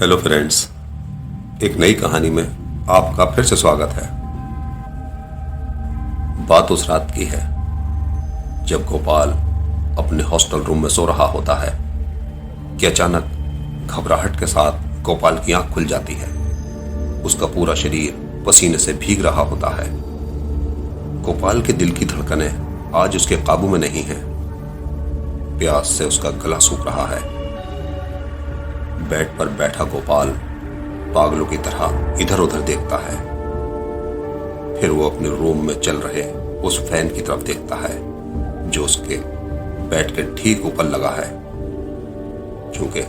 Hello friends, एक नई कहानी में आपका फिर से स्वागत है। बात उस रात की है जब गोपाल अपने हॉस्टल रूम में सो रहा होता है कि अचानक घबराहट के साथ गोपाल की आंख खुल जाती है। उसका पूरा शरीर पसीने से भीग रहा होता है। गोपाल के दिल की धड़कनें आज उसके काबू में नहीं हैं। प्यास से उसका गला सूख रहा है। बेड पर बैठा गोपाल पागलों की तरह इधर उधर देखता है। फिर वो अपने रूम में चल रहे उस फैन की तरफ देखता है जो उसके बेड के ठीक ऊपर लगा है, क्योंकि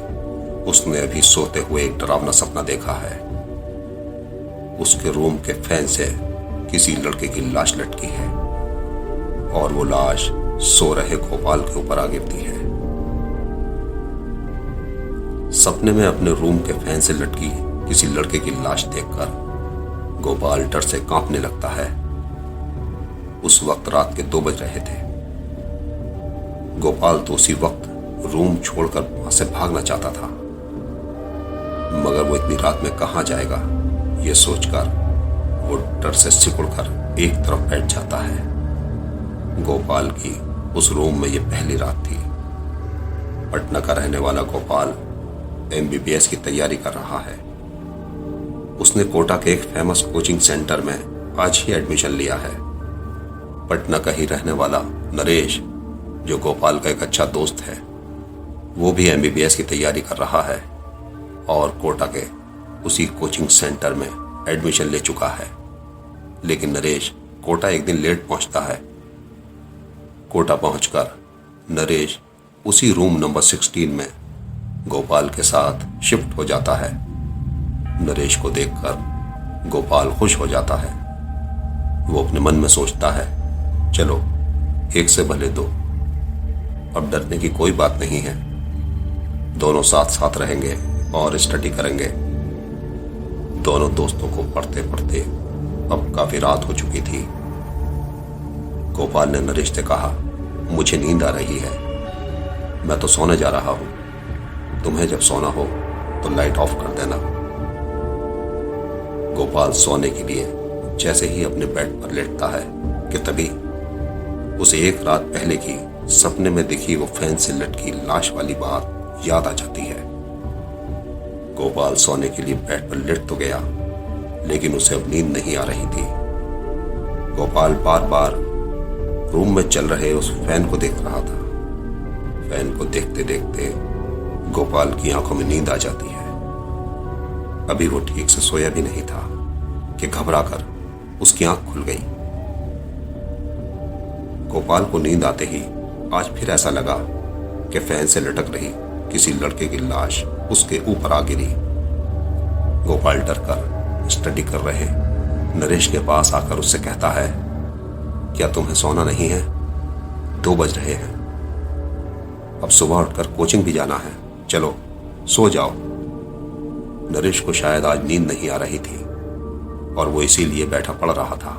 उसने अभी सोते हुए एक डरावना सपना देखा है। उसके रूम के फैन से किसी लड़के की लाश लटकी है और वो लाश सो रहे गोपाल के ऊपर आ गिरती है। सपने में अपने रूम के फैन से लटकी किसी लड़के की लाश देखकर गोपाल डर से कांपने लगता है। उस वक्त रात के 2 बज रहे थे। गोपाल तो उसी वक्त रूम छोड़कर वहां से भागना चाहता था, मगर वो इतनी रात में कहां जाएगा, ये सोचकर वो डर से सिकुड़कर एक तरफ बैठ जाता है। गोपाल की उस रूम में ये पहली रात थी। पटना का रहने वाला गोपाल MBBS की तैयारी कर रहा है। उसने कोटा के एक फेमस कोचिंग सेंटर में आज ही एडमिशन लिया है। पटना का ही रहने वाला नरेश, जो गोपाल का एक अच्छा दोस्त है, वो भी MBBS की तैयारी कर रहा है और कोटा के उसी कोचिंग सेंटर में एडमिशन ले चुका है। लेकिन नरेश कोटा एक दिन लेट पहुंचता है। कोटा पहुंचकर नरेश उसी रूम नंबर 16 में गोपाल के साथ शिफ्ट हो जाता है। नरेश को देखकर गोपाल खुश हो जाता है। वो अपने मन में सोचता है, चलो एक से भले 2, अब डरने की कोई बात नहीं है। दोनों साथ साथ रहेंगे और स्टडी करेंगे। दोनों दोस्तों को पढ़ते पढ़ते अब काफी रात हो चुकी थी। गोपाल ने नरेश से कहा, मुझे नींद आ रही है, मैं तो सोने जा रहा हूं। तुम्हें जब सोना हो तो लाइट ऑफ कर देना। गोपाल सोने के लिए जैसे ही अपने बेड पर लेटता है कि तभी उसे एक रात पहले की सपने में दिखी वो फैन से लटकी लाश वाली बात याद आ जाती है। गोपाल सोने के लिए बेड पर लेट तो गया, लेकिन उसे अब नींद नहीं आ रही थी। गोपाल बार बार रूम में चल रहे उस फैन को देख रहा था। फैन को देखते देखते गोपाल की आंखों में नींद आ जाती है। अभी वो ठीक से सोया भी नहीं था कि घबराकर उसकी आंख खुल गई। गोपाल को नींद आते ही आज फिर ऐसा लगा कि फैन से लटक रही किसी लड़के की लाश उसके ऊपर आ गिरी। गोपाल डरकर स्टडी कर रहे नरेश के पास आकर उससे कहता है, क्या तुम्हें सोना नहीं है? 2 बज रहे हैं, अब सुबह उठकर कोचिंग भी जाना है, चलो सो जाओ। नरेश को शायद आज नींद नहीं आ रही थी और वो इसीलिए बैठा पड़ रहा था।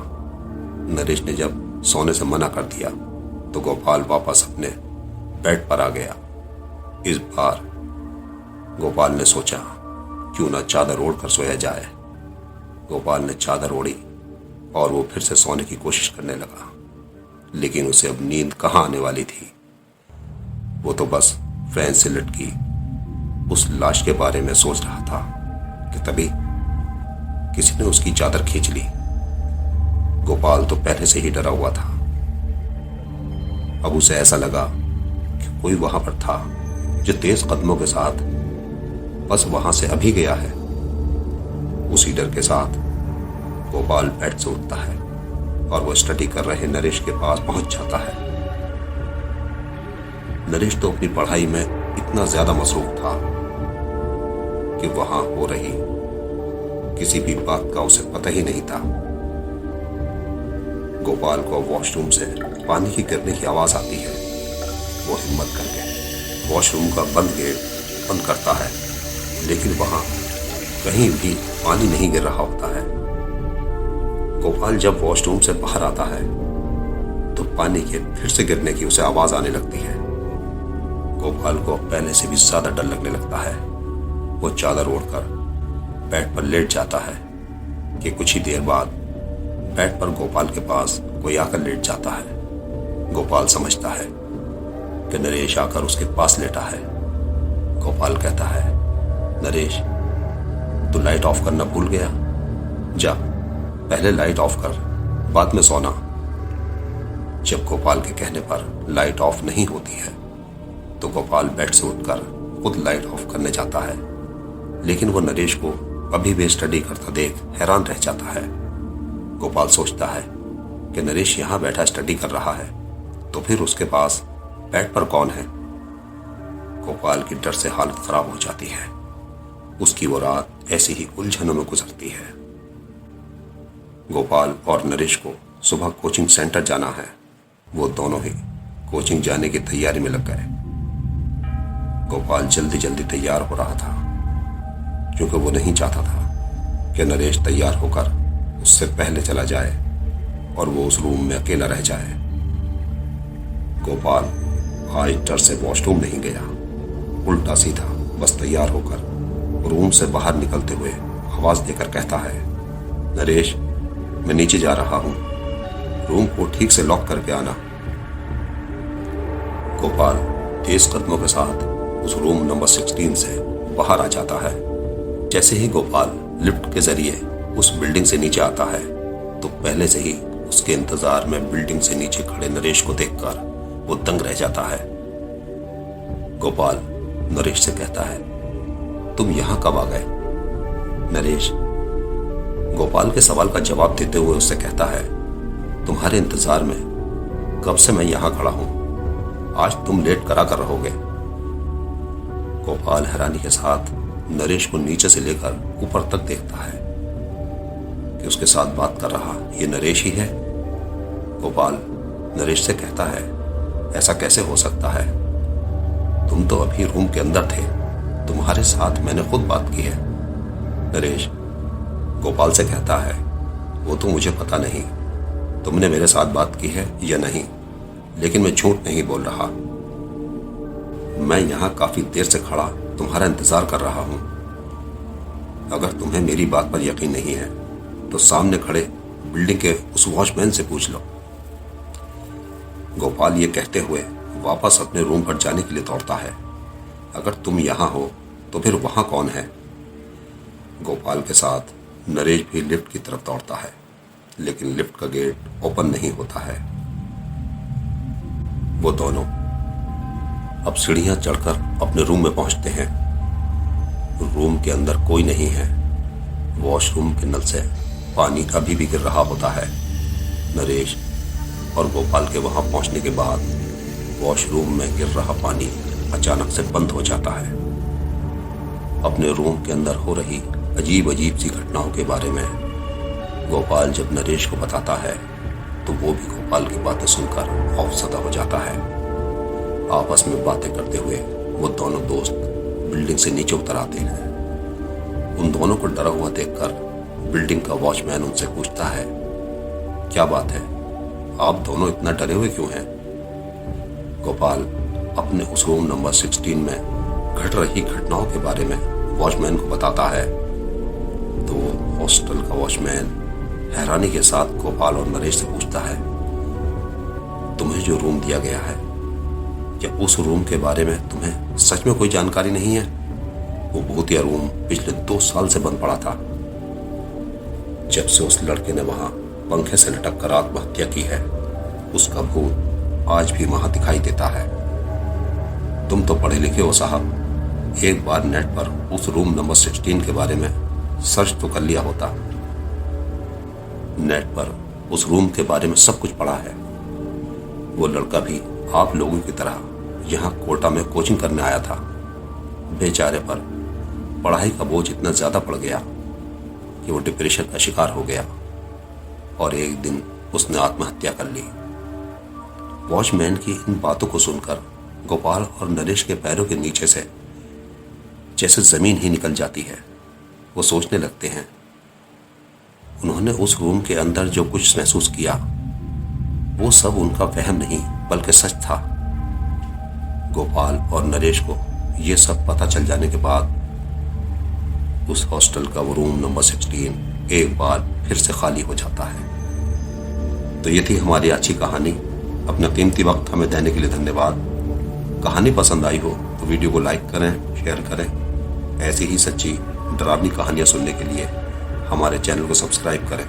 नरेश ने जब सोने से मना कर दिया तो गोपाल वापस अपने बेड पर आ गया। इस बार गोपाल ने सोचा, क्यों ना चादर ओढ़कर सोया जाए। गोपाल ने चादर ओढ़ी और वो फिर से सोने की कोशिश करने लगा, लेकिन उसे अब नींद कहाँ आने वाली थी। वो तो बस फैन से लटकी उस लाश के बारे में सोच रहा था कि तभी किसी ने उसकी चादर खींच ली। गोपाल तो पहले से ही डरा हुआ था। अब उसे ऐसा लगा कि कोई वहां पर था जो तेज कदमों के साथ बस वहां से अभी गया है। उसी डर के साथ गोपाल बेड से उठता है और वो स्टडी कर रहे नरेश के पास पहुंच जाता है। नरेश तो अपनी पढ़ाई में इतना ज्यादा मसरूफ था कि वहां हो रही किसी भी बात का उसे पता ही नहीं था। गोपाल को वॉशरूम से पानी की गिरने की आवाज आती है। वो हिम्मत करके वॉशरूम का बंद गेट बंद करता है, लेकिन वहां कहीं भी पानी नहीं गिर रहा होता है। गोपाल जब वॉशरूम से बाहर आता है तो पानी के फिर से गिरने की उसे आवाज आने लगती है। गोपाल को पहले से भी ज्यादा डर लगने लगता है। वो चादर ओढ़कर बेड पर लेट जाता है कि कुछ ही देर बाद बेड पर गोपाल के पास कोई आकर लेट जाता है। गोपाल समझता है कि नरेश आकर उसके पास लेटा है। गोपाल कहता है, नरेश, तू लाइट ऑफ करना भूल गया? जा, पहले लाइट ऑफ कर, बाद में सोना। जब गोपाल के कहने पर लाइट ऑफ नहीं होती है तो गोपाल बेड से उठकर खुद लाइट ऑफ करने जाता है, लेकिन वो नरेश को अभी भी स्टडी करता देख हैरान रह जाता है। गोपाल सोचता है कि नरेश यहां बैठा स्टडी कर रहा है तो फिर उसके पास बेड पर कौन है। गोपाल की डर से हालत खराब हो जाती है। उसकी वो रात ऐसी ही उलझनों में गुजरती है। गोपाल और नरेश को सुबह कोचिंग सेंटर जाना है। वो दोनों ही कोचिंग जाने की तैयारी में लग गए। गोपाल जल्दी जल्दी तैयार हो रहा था क्योंकि वो नहीं चाहता था कि नरेश तैयार होकर उससे पहले चला जाए और वो उस रूम में अकेला रह जाए। गोपाल आज डर से वॉशरूम नहीं गया, उल्टा सीधा बस तैयार होकर रूम से बाहर निकलते हुए आवाज देकर कहता है, नरेश, मैं नीचे जा रहा हूं, रूम को ठीक से लॉक करके आना। गोपाल तेज कदमों के साथ उस रूम नंबर 16 से बाहर आ जाता है। जैसे ही गोपाल लिफ्ट के जरिए उस बिल्डिंग से नीचे आता है तो पहले से ही उसके इंतजार में बिल्डिंग से नीचे खड़े नरेश को देखकर वो दंग रह जाता है। गोपाल नरेश से कहता है, तुम यहां कब आ गए? नरेश गोपाल के सवाल का जवाब देते हुए उससे कहता है, तुम्हारे इंतजार में कब से मैं यहां खड़ा हूं, आज तुम लेट करा कर रहोगे। गोपाल हैरानी के साथ नरेश को नीचे से लेकर ऊपर तक देखता है कि उसके साथ बात कर रहा ये नरेश ही है। गोपाल नरेश से कहता है, ऐसा कैसे हो सकता है? तुम तो अभी रूम के अंदर थे, तुम्हारे साथ मैंने खुद बात की है। नरेश गोपाल से कहता है, वो तो मुझे पता नहीं तुमने मेरे साथ बात की है या नहीं, लेकिन मैं झूठ नहीं बोल रहा। मैं यहां काफी देर से खड़ा तुम्हारा इंतजार कर रहा हूं। अगर तुम्हें मेरी बात पर यकीन नहीं है तो सामने खड़े बिल्डिंग के उस वॉचमैन से पूछ लो। गोपाल ये कहते हुए वापस अपने रूम पर जाने के लिए दौड़ता है। अगर तुम यहां हो तो फिर वहां कौन है? गोपाल के साथ नरेश भी लिफ्ट की तरफ दौड़ता है, लेकिन लिफ्ट का गेट ओपन नहीं होता है। वो दोनों अब सीढ़ियां चढ़कर अपने रूम में पहुंचते हैं। रूम के अंदर कोई नहीं है। वॉशरूम के नल से पानी अभी भी गिर रहा होता है। नरेश और गोपाल के वहां पहुंचने के बाद वॉशरूम में गिर रहा पानी अचानक से बंद हो जाता है। अपने रूम के अंदर हो रही अजीब अजीब सी घटनाओं के बारे में गोपाल जब नरेश को बताता है तो वो भी गोपाल की बातें सुनकर खौफजदा हो जाता है। आपस में बातें करते हुए वो दोनों दोस्त बिल्डिंग से नीचे उतर आते हैं। उन दोनों को डरा हुआ देखकर बिल्डिंग का वॉचमैन उनसे पूछता है, क्या बात है, आप दोनों इतना डरे हुए क्यों हैं? गोपाल अपने उस रूम नंबर 16 में घट रही घटनाओं के बारे में वॉचमैन को बताता है तो हॉस्टल का वॉचमैन हैरानी के साथ गोपाल और नरेश से पूछता है, तुम्हें जो रूम दिया गया है, क्या उस रूम के बारे में तुम्हें सच में कोई जानकारी नहीं है? वो भूतिया रूम पिछले 2 साल से बंद पड़ा था। जब से उस लड़के ने वहां पंखे से लटक कर आत्महत्या की है, उसका भूत आज भी वहां दिखाई देता है। तुम तो पढ़े लिखे हो साहब, एक बार नेट पर उस रूम नंबर 16 के बारे में सर्च तो कर लिया होता। नेट पर उस रूम के बारे में सब कुछ पढ़ा है। वो लड़का भी आप लोगों की तरह यहाँ कोटा में कोचिंग करने आया था। बेचारे पर पढ़ाई का बोझ इतना ज्यादा पड़ गया कि वो डिप्रेशन का शिकार हो गया और एक दिन उसने आत्महत्या कर ली। वॉचमैन की इन बातों को सुनकर गोपाल और नरेश के पैरों के नीचे से जैसे जमीन ही निकल जाती है। वो सोचने लगते हैं, उन्होंने उस रूम के अंदर जो कुछ महसूस किया वो सब उनका वहम नहीं बल्कि सच था। गोपाल और नरेश को ये सब पता चल जाने के बाद उस हॉस्टल का वो रूम नंबर 16 एक बार फिर से खाली हो जाता है। तो ये थी हमारी अच्छी कहानी। अपना कीमती वक्त हमें देने के लिए धन्यवाद। कहानी पसंद आई हो तो वीडियो को लाइक करें, शेयर करें। ऐसी ही सच्ची डरावनी कहानियां सुनने के लिए हमारे चैनल को सब्सक्राइब करें।